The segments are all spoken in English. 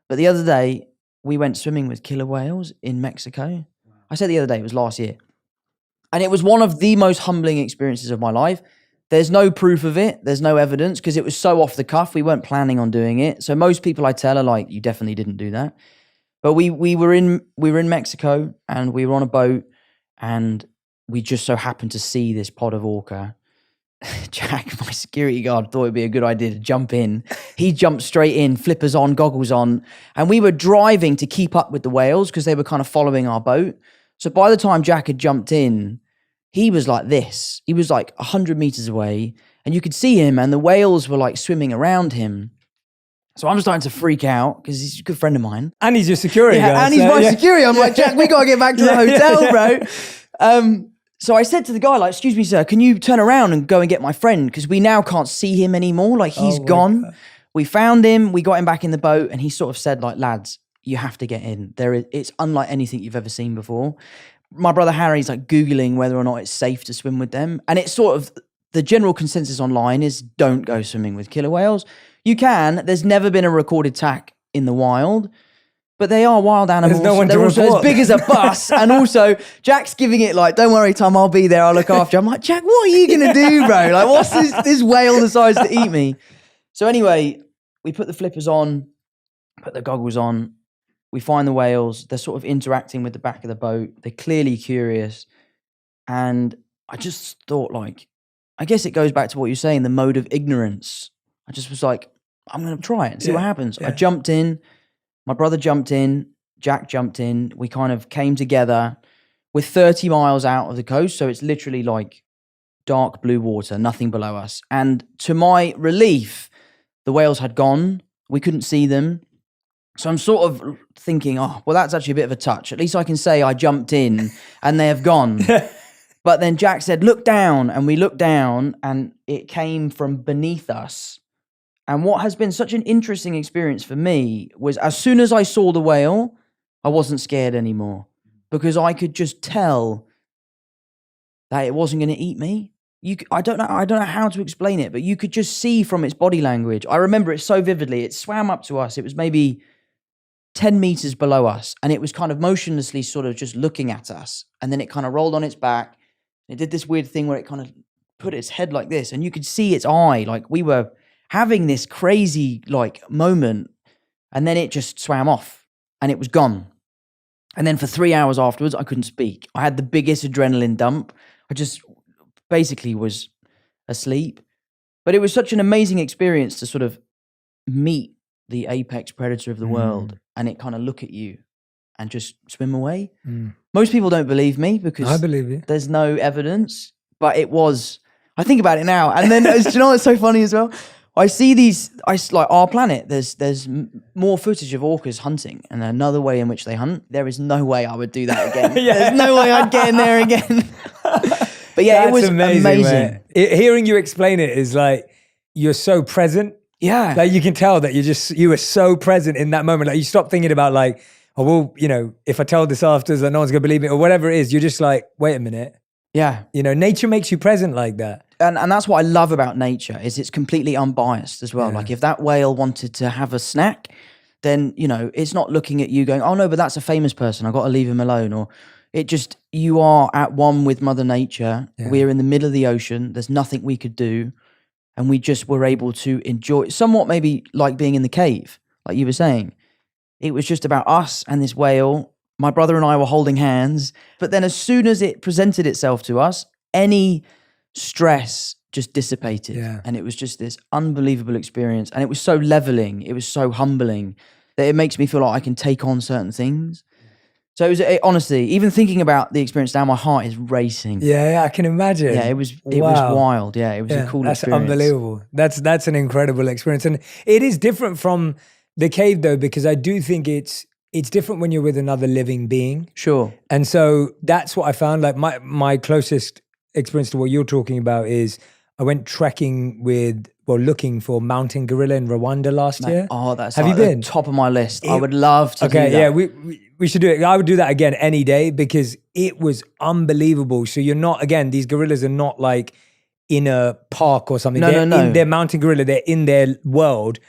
But the other day, we went swimming with killer whales in Mexico. I said the other day, it was last year. And it was one of the most humbling experiences of my life. There's no proof of it. There's no evidence because it was so off the cuff. We weren't planning on doing it. So most people I tell are like, you definitely didn't do that. But we were in Mexico and we were on a boat and we just so happened to see this pod of orca. Jack, my security guard, thought it'd be a good idea to jump in. He jumped straight in, flippers on, goggles on. And we were driving to keep up with the whales because they were kind of following our boat. So by the time Jack had jumped in, he was like this. He was like 100 meters away and you could see him and the whales were like swimming around him. So I'm starting to freak out because he's a good friend of mine. And he's your security guy. And he's my security. I'm like, Jack, we got to get back to the hotel, bro. So I said to the guy, like, excuse me, sir, can you turn around and go and get my friend? Because we now can't see him anymore. Like he's gone. God. We found him. We got him back in the boat and he sort of said like, lads, you have to get in. It's unlike anything you've ever seen before. My brother Harry's like Googling whether or not it's safe to swim with them. And it's sort of the general consensus online is don't go swimming with killer whales. You can. There's never been a recorded attack in the wild, but they are wild animals. There's no one They're to also report. as big as a bus. And also Jack's giving it like, don't worry, Tom, I'll be there. I'll look after you. I'm like, Jack, what are you going to do, bro? Like, what's this whale decides to eat me? So anyway, we put the flippers on, put the goggles on. We find the whales. They're sort of interacting with the back of the boat. They're clearly curious. And I just thought like, I guess it goes back to what you're saying, the mode of ignorance. I just was like, I'm going to try it and see what happens. I jumped in. My brother jumped in. Jack jumped in. We kind of came together. We're 30 miles out of the coast. So it's literally like dark blue water, nothing below us. And to my relief, the whales had gone. We couldn't see them. So I'm sort of thinking, oh, well, that's actually a bit of a touch. At least I can say I jumped in and they have gone. But then Jack said, look down. And we looked down and it came from beneath us. And what has been such an interesting experience for me was as soon as I saw the whale, I wasn't scared anymore because I could just tell that it wasn't going to eat me. I don't know how to explain it, but you could just see from its body language. I remember it so vividly. It swam up to us. It was maybe 10 meters below us and it was kind of motionlessly sort of just looking at us. And then it kind of rolled on its back. It did this weird thing where it kind of put its head like this and you could see its eye. Like we were having this crazy like moment and then it just swam off and it was gone. And then for 3 hours afterwards, I couldn't speak. I had the biggest adrenaline dump. I just basically was asleep. But it was such an amazing experience to sort of meet the apex predator of the world and it kind of look at you and just swim away. Most people don't believe me because I believe you. There's no evidence, but it was, I think about it now. And then, do you know what's so funny as well? I see like our planet, there's more footage of orcas hunting and another way in which they hunt. There is no way I would do that again. There's no way I'd get in there again. But yeah, it was amazing. Hearing you explain it is like, you're so present. Yeah. Like you can tell that you were so present in that moment. Like you stop thinking about like, oh, well, you know, if I tell this afterwards, then no one's gonna believe me or whatever it is. You're just like, wait a minute. Yeah. You know, nature makes you present like that. And that's what I love about nature is it's completely unbiased as well. Yeah. Like if that whale wanted to have a snack, then, you know, it's not looking at you going, oh no, but that's a famous person. I've got to leave him alone. Or it just, you are at one with Mother Nature. Yeah. We're in the middle of the ocean. There's nothing we could do. And we just were able to enjoy somewhat maybe like being in the cave, like you were saying. It was just about us and this whale. My brother and I were holding hands. But then as soon as it presented itself to us, any stress just dissipated. Yeah. And it was just this unbelievable experience. And it was so leveling. It was so humbling that it makes me feel like I can take on certain things. So it was honestly, even thinking about the experience now, my heart is racing. Yeah, I can imagine. Yeah, it was wild. Yeah, it was a cool experience. That's unbelievable. That's an incredible experience. And it is different from the cave though, because I do think it's different when you're with another living being. Sure. And so that's what I found. Like my closest experience to what you're talking about is I went trekking looking for mountain gorilla in Rwanda last year. Oh, that's Have you been? Top of my list. I would love to do that. Yeah, we should do it. I would do that again any day because it was unbelievable. So you're not, again, these gorillas are not like in a park or something. No. They're mountain gorilla. They're in their world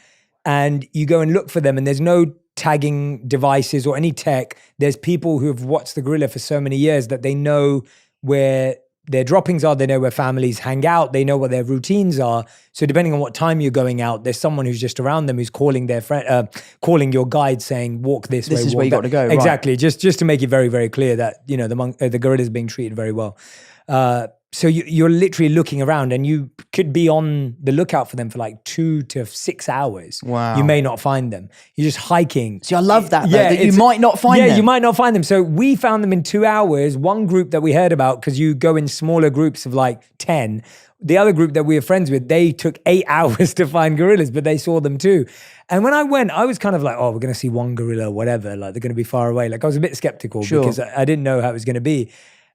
and you go and look for them and there's no tagging devices or any tech, there's people who have watched the gorilla for so many years that they know where their droppings are, they know where families hang out, they know what their routines are. So depending on what time you're going out, there's someone who's just around them who's calling their friend, calling your guide, saying, "Walk this way." This is walk where you that. got to go. Exactly, Right. just to make it very, very clear that the gorilla is being treated very well. So you're literally looking around, and you could be on the lookout for them for like 2 to 6 hours. Wow. You may not find them. You're just hiking. See, I love that, though, that you might not find them. Yeah, you might not find them. So we found them in 2 hours. One group that we heard about, because you go in smaller groups of like 10. The other group that we were friends with, they took 8 hours to find gorillas, but they saw them too. And when I went, I was kind of like, oh, we're going to see one gorilla, whatever. Like, they're going to be far away. Like, I was a bit skeptical because I didn't know how it was going to be.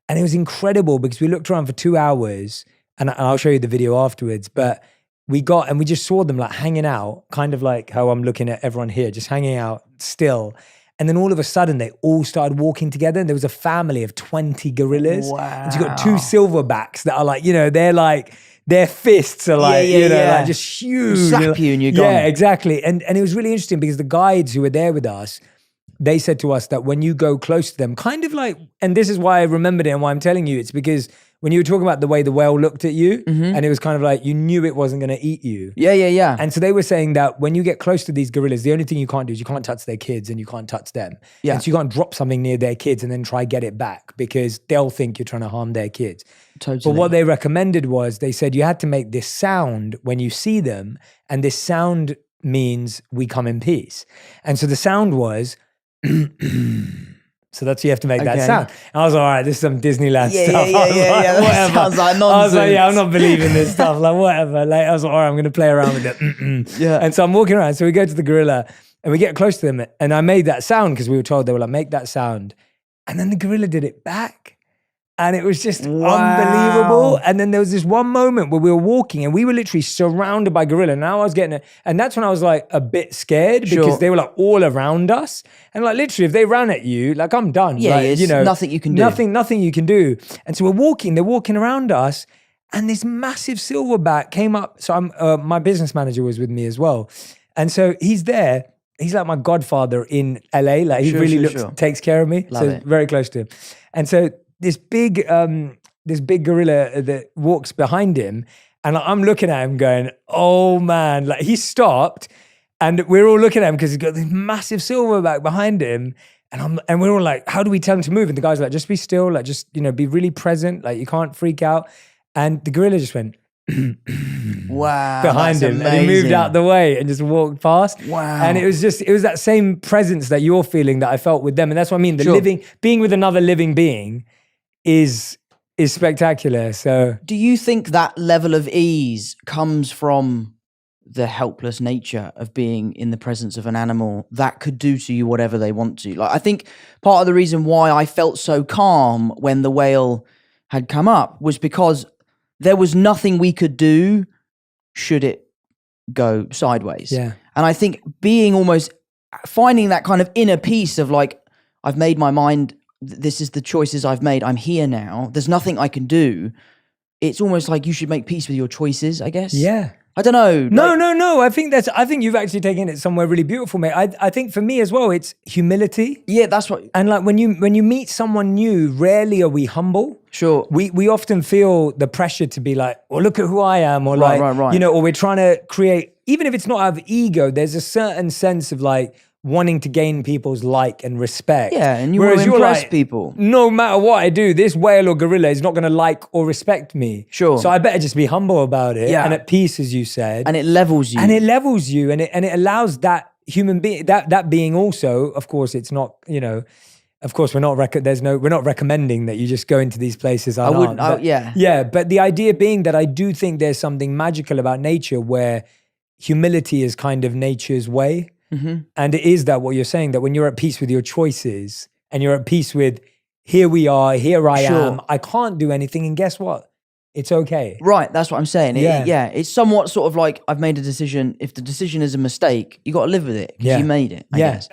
And it was incredible because we looked around for 2 hours, and I'll show you the video afterwards, but we just saw them like hanging out, kind of like how I'm looking at everyone here, just hanging out still. And then all of a sudden they all started walking together, and there was a family of 20 gorillas. Wow. And you got 2 silverbacks that are like, they're like, their fists are like, like just huge. Slap you and you're gone. Yeah, exactly. And it was really interesting because the guides who were there with us, they said to us that when you go close to them, kind of like, and this is why I remembered it and why I'm telling you, it's because when you were talking about the way the whale looked at you, and it was kind of like, you knew it wasn't going to eat you. Yeah. And so they were saying that when you get close to these gorillas, the only thing you can't do is you can't touch their kids and you can't touch them. Yeah. And so you can't drop something near their kids and then try get it back because they'll think you're trying to harm their kids. Totally. But what they recommended was, they said you had to make this sound when you see them, and this sound means we come in peace. And so the sound was, so that's, you have to make that sound. And I was like, all right, this is some Disneyland stuff. Yeah. That sounds like nonsense. I was like, yeah, I'm not believing this stuff. Like, whatever. Like, I was like, all right, I'm going to play around with it. Yeah. And so I'm walking around. So we go to the gorilla and we get close to them. And I made that sound because we were told, they were like, make that sound. And then the gorilla did it back. And it was just unbelievable. And then there was this one moment where we were walking and we were literally surrounded by gorilla. Now I was getting and that's when I was like a bit scared because they were like all around us. And like literally if they ran at you, like I'm done. Yeah, like, nothing you can do. Nothing you can do. And so they're walking around us, and this massive silverback came up. So my business manager was with me as well. And so he's there. He's like my godfather in LA. Like he takes care of me. Love it. Very close to him. And so this big gorilla that walks behind him, and I'm looking at him going, oh man, like he stopped, and we're all looking at him because he's got this massive silverback behind him, and we're all like, how do we tell him to move? And the guy's like, just be still, like just be really present, like you can't freak out. And the gorilla just went wow, behind him, amazing. and he moved out the way and just walked past. Wow. And it was that same presence that you're feeling that I felt with them. And that's what I mean, being with another living being is spectacular. So do you think that level of ease comes from the helpless nature of being in the presence of an animal that could do to you whatever they want to? Like, I think part of the reason why I felt so calm when the whale had come up was because there was nothing we could do should it go sideways. Yeah. And I think finding that kind of inner peace of like, I've made my mind, this is the choices I've made. I'm here now. There's nothing I can do. It's almost like you should make peace with your choices, I guess. yeah. I don't know. No. I think you've actually taken it somewhere really beautiful, mate. I think for me as well, it's humility. Yeah, that's what. And like when you meet someone new, rarely are we humble. Sure. We often feel the pressure to be like, well, look at who I am, or Right. or we're trying to create, even if it's not out of ego, there's a certain sense of like wanting to gain people's like and respect. Yeah, and you want to impress people. No matter what I do, this whale or gorilla is not going to like or respect me. Sure. So I better just be humble about it. Yeah. And at peace, as you said. And it levels you. And it levels you, and it allows that human being, that being also, of course, it's not, of course, we're not recommending that you just go into these places. Yeah. But the idea being that I do think there's something magical about nature where humility is kind of nature's way. Mm-hmm. And it is that what you're saying, that when you're at peace with your choices and you're at peace with, here we are, here I am, I can't do anything, and guess what? It's okay. Right, that's what I'm saying. Yeah. It's somewhat sort of like, I've made a decision. If the decision is a mistake, you got to live with it because you made it, I guess.